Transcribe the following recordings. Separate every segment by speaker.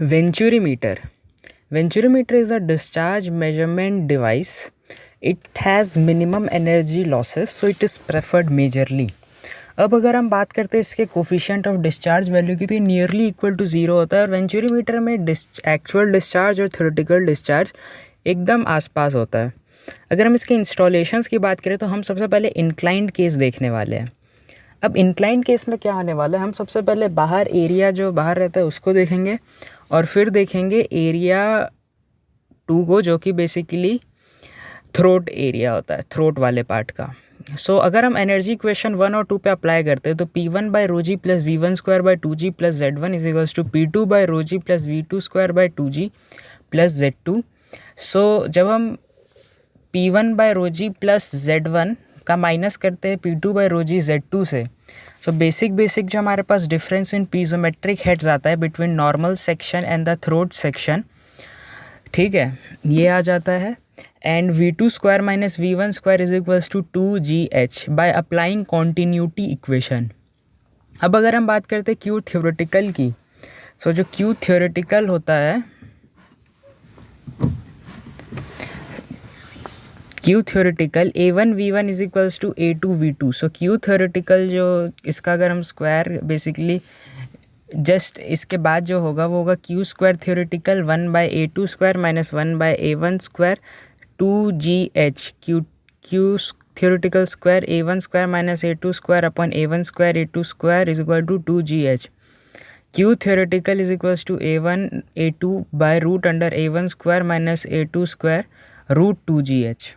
Speaker 1: Venturimeter. Venturimeter is a discharge measurement device. It has minimum energy losses, so it is preferred majorly. अब अगर हम बात करते हैं इसके कोफिशिएंट ऑफ डिस्चार्ज वैल्यू की, तो ये नियरली इक्वल टू 0 होता है और वेंचुरीमीटर में एक्चुअल डिस्चार्ज और थ्योरेटिकल डिस्चार्ज एकदम आसपास होता है। अगर हम इसके इंस्टॉलेशंस की बात करें तो हम सबसे पहले इंक्लाइंड केस देखने वाले हैं। अब इंक्लाइंड केस में क्या होने वाला है, हम सबसे पहले बाहर एरिया जो बाहर रहता है उसको देखेंगे और फिर देखेंगे एरिया 2 को, जो कि बेसिकली थ्रोट एरिया होता है, थ्रोट वाले पार्ट का। सो अगर हम एनर्जी इक्वेशन 1 और 2 पे अप्लाई करते हैं तो P1 by rho ji plus V1 square by 2G plus Z1 is equals to P2 by rho ji plus V2 square by 2G plus Z2। So जब हम P1 by rho ji plus Z1 का minus करते हैं P2 by rho G Z2 से, so basic जो हमारे पास difference in पीजोमेट्रिक heads आता है between normal section and the throat section, ठीक है, ये आ जाता है। And V2 square minus V1 square is equals to 2GH by applying continuity equation. अब अगर हम बात करते हैं क्यू थ्योरेटिकल की, सो जो क्यू थ्योरेटिकल होता है, Q theoretical A1 V1 is equals to A2 V2। So Q theoretical जो इसका अगर हम स्क्वायर बेसिकली जस्ट इसके बाद जो होगा वो होगा Q square theoretical 1 by A2 square minus 1 by A1 square 2GH Q theoretical square A1 square minus A2 square upon A1 square A2 square is equal to 2GH। Q theoretical is equals to A1 A2 by root under A1 square minus A2 square root 2GH।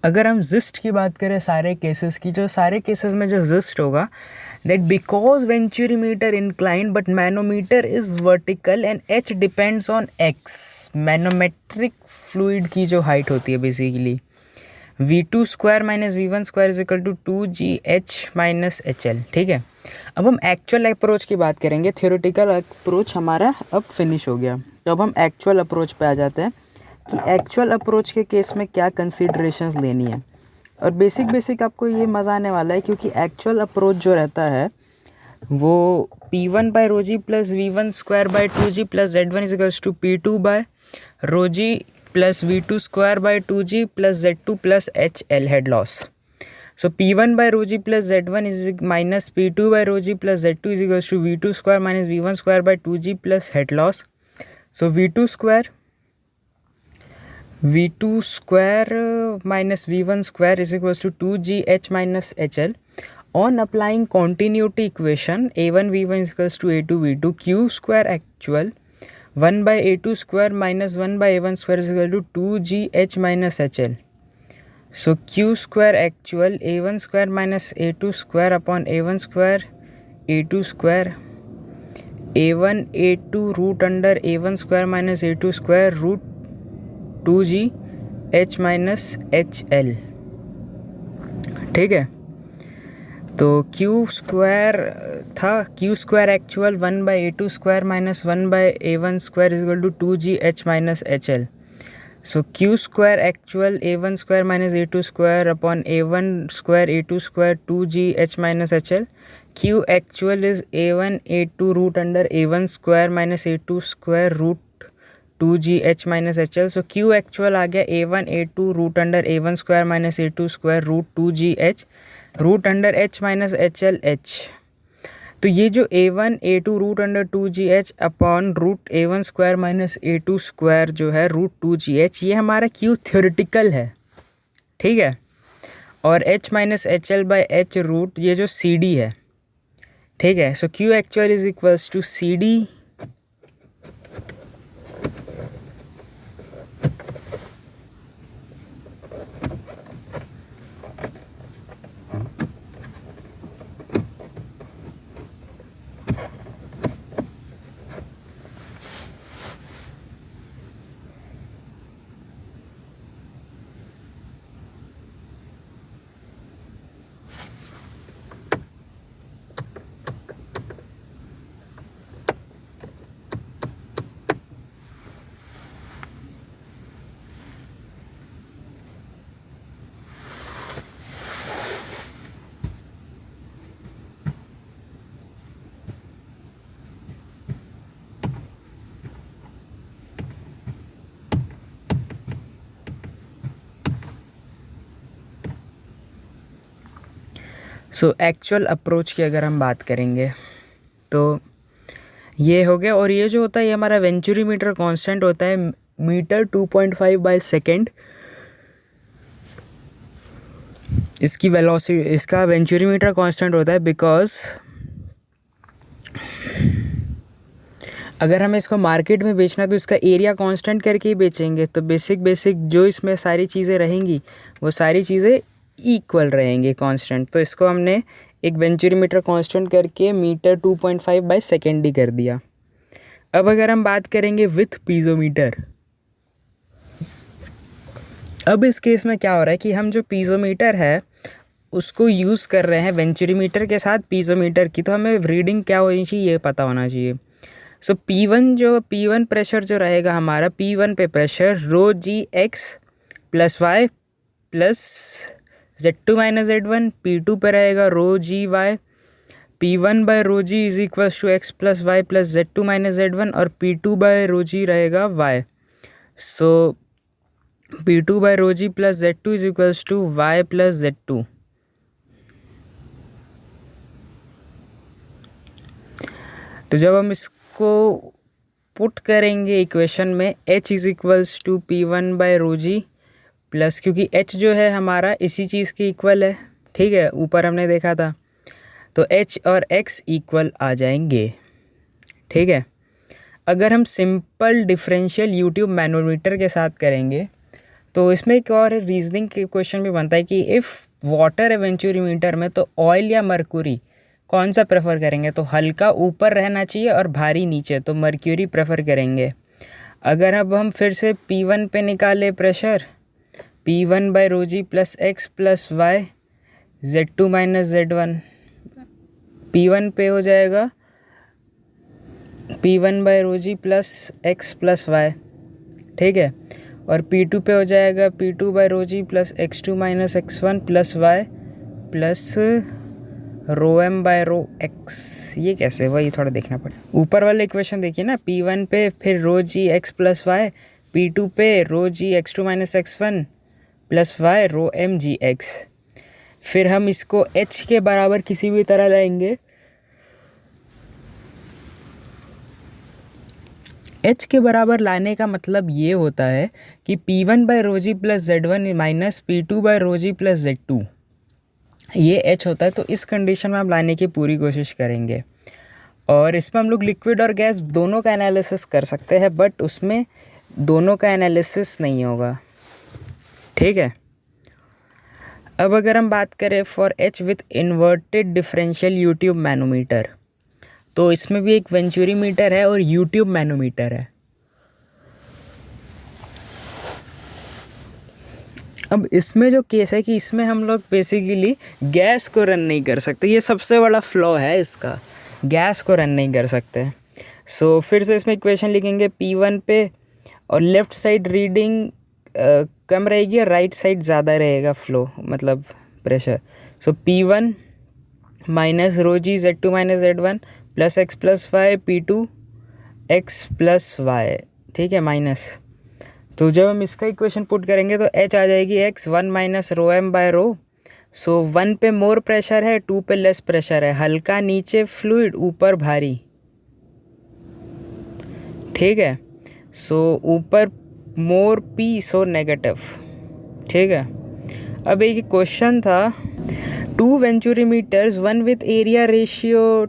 Speaker 1: अगर हम gist की बात करें सारे cases की, जो सारे cases में जो जिस्ट होगा, that because venturimeter incline but manometer is vertical and H depends on X, manometric fluid की जो हाइट होती है basically V2 square minus V1 square is equal to 2GH minus HL, ठीक है। अब हम एक्चुअल अप्रोच की बात करेंगे, थ्योरेटिकल अप्रोच हमारा अब फिनिश हो गया, तो अब हम एक्चुअल अप्रोच पे आ जाते हैं कि एक्चुअल अप्रोच के केस में क्या कंसीडरेशंस लेनी है। और बेसिक आपको ये मज़ा आने वाला है क्योंकि एक्चुअल अप्रोच जो रहता है वो P1 by rho ji plus V1 square by 2G plus Z1 is equals to P2 by rho ji plus V2 square by 2G plus Z2 plus HL head loss. So P1 by rho ji plus Z1 is minus P2 by rho ji plus Z2 is equals to V2 square minus V1 square by 2G plus head loss. So V2 square minus V1 square is equals to 2GH minus HL. On applying continuity equation, A1 V1 is equals to A2 V2, Q square actual 1 by A2 square minus 1 by A1 square is equal to 2GH minus HL. So Q square actual A1 square minus A2 square upon A1 square A2 square A1 A2 root under A1 square minus A2 square root 2GH minus HL, ठीक है। तो Q square था, Q square actual 1 by A2 square minus 1 by A1 square is equal to 2GH minus HL। So Q square actual A1 square minus A2 square upon A1 square A2 square 2GH minus HL। Q actual is A1 A2 root under A1 square minus A2 square root 2GH minus HL। So Q actual आ गया A1 A2 root under A1 square minus A2 square root 2GH root under H minus HL H। तो ये जो A1 A2 root under 2GH upon root A1 square minus A2 square जो है root 2GH, ये हमारा Q theoretical है, ठीक है। और H minus HL by H root ये जो CD है, ठीक है। So Q actual is equals to CD so actual approach की अगर हम बात करेंगे तो ये हो गया। और ये जो होता है ये हमारा वेंचुरीमीटर कांस्टेंट होता है मीटर 2.5/सेकेंड। इसकी वेलोसिटी, इसका वेंचुरीमीटर कांस्टेंट होता है बिकॉज अगर हमें इसको मार्केट में बेचना तो इसका एरिया कांस्टेंट करके ही बेचेंगे। तो बेसिक जो इसमें सारी चीज़ें रहेंगी वो सारी चीज़ें इक्वल रहेंगी कांस्टेंट। तो इसको हमने एक वेंचुरीमीटर कांस्टेंट करके मीटर 2.5/सेकेंड ही कर दिया। अब अगर हम बात करेंगे विथ पीजोमीटर, अब इस केस में क्या हो रहा है कि हम जो पीजोमीटर है उसको यूज़ कर रहे हैं वेंचुरीमीटर के साथ पीजोमीटर की। तो हमें रीडिंग क्या होनी चाहिए ये पता होना चाहिए। सो P1 प्रेशर जो रहेगा हमारा, P1 पे pressure rho g x plus y plus Z2 minus Z1। P2 पे रहेगा rho g y, P1 by rho g is equals to x plus y plus Z2 minus Z1। और P2 by rho g रहेगा y. So P2 by rho ji plus Z2 is equals to y plus Z2। तो जब हम इसको put करेंगे equation में, H is equals to P1 by rho ji plus, क्योंकि H जो है हमारा इसी चीज़ के इक्वल है, ठीक है, ऊपर हमने देखा था। तो H और X इक्वल आ जाएंगे, ठीक है। अगर हम सिंपल डिफरेंशियल यूट्यूब मैनोमीटर के साथ करेंगे तो इसमें एक और रीजनिंग के क्वेश्चन भी बनता है कि इफ़ वाटर वेंचुरीमीटर में तो ऑयल या मर्क्यूरी कौन सा प्रेफर करेंगे। तो हल्का ऊपर रहना चाहिए और भारी नीचे, तो मर्क्यूरी प्रेफर करेंगे। अगर अब हम फिर से P1 पे निकाले pressure, P1 by rho ji plus x plus y Z2 minus Z1। P1 पे हो जाएगा P1 by rho ji plus x plus y, ठीक है। और P2 पे हो जाएगा P2 by rho ji plus x2 minus x1 plus y plus rho m by rho x. ये कैसे, वही थोड़ा देखना पड़ेगा। ऊपर वाले इक्वेशन देखिए ना, P1 पे फिर rho g x plus y, P2 पे rho g x2 minus x1 plus y rho m g x. फिर हम इसको H के बराबर किसी भी तरह लाएंगे। H के बराबर लाने का मतलब ये होता है कि P1 by rho ji plus Z1 minus P2 by rho ji plus Z2, ये H होता है। तो इस कंडीशन में हम लाने की पूरी कोशिश करेंगे। और इसमें हम लोग लिक्विड और गैस दोनों का एनालिसिस कर सकते हैं, बट उसमें दोनों का एनालिसिस नहीं होगा, ठीक है। अब अगर हम बात करें for H with inverted differential U tube manometer, तो इसमें भी एक वेंचुरीमीटर है और यूट्यूब मैनोमीटर है। अब इसमें जो केस है कि इसमें हम लोग बेसिकली गैस को रन नहीं कर सकते, ये सबसे बड़ा फ्लॉ है इसका, गैस को रन नहीं कर सकते। सो फिर से इसमें इक्वेशन लिखेंगे, P1 पे और लेफ़्ट साइड रीडिंग कम रहेगी और राइट साइड ज़्यादा रहेगा फ्लो, मतलब pressure. So P1 minus rho G Z2 minus Z1 plus x plus y P2 x plus y, ठीक है, माइनस। तो जब हम इसका इक्वेशन पुट करेंगे तो H आ जाएगी x1 minus rho m by rho. So 1 पे मोर प्रेशर है, 2 पे लेस प्रेशर है, हल्का नीचे फ्लूइड ऊपर भारी, ठीक है। सो ऊपर मोर P सो नेगेटिव, ठीक है। अब एक क्वेश्चन था, 2 venturimeters, one with area ratio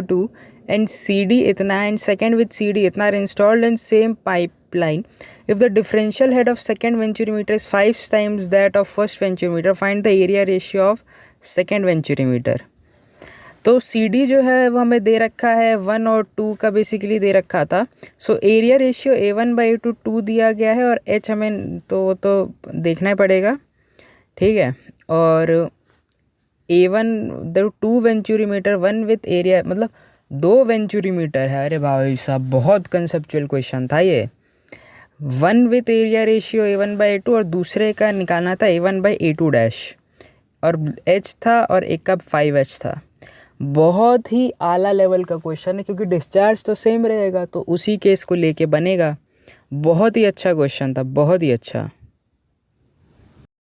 Speaker 1: 2 and CD इतना and second with CD इतना are installed in same pipeline. If the differential head of second venturimeter is 5 times that of first venturimeter, find the area ratio of second venturimeter. तो CD जो है वो हमें दे रखा है 1 और 2 का बेसिकली दे रखा था। सो एरिया रेशियो A1/A2 2 दिया गया है और H हमें तो देखना ही पड़ेगा, ठीक है। और A1 the 2 venturimeter 1 with area, मतलब 2 वेंचुरीमीटर है। अरे भाई साहब, बहुत कंसेप्चुअल क्वेश्चन था ये। 1 विथ एरिया रेशियो A1/A2 और दूसरे का निकालना था A1/A2 डैश, और H था और एक का 5H था। बहुत ही आला लेवल का क्वेश्चन है क्योंकि डिस्चार्ज तो सेम रहेगा, तो उसी केस को लेके बनेगा। बहुत ही अच्छा क्वेश्चन था, बहुत ही अच्छा।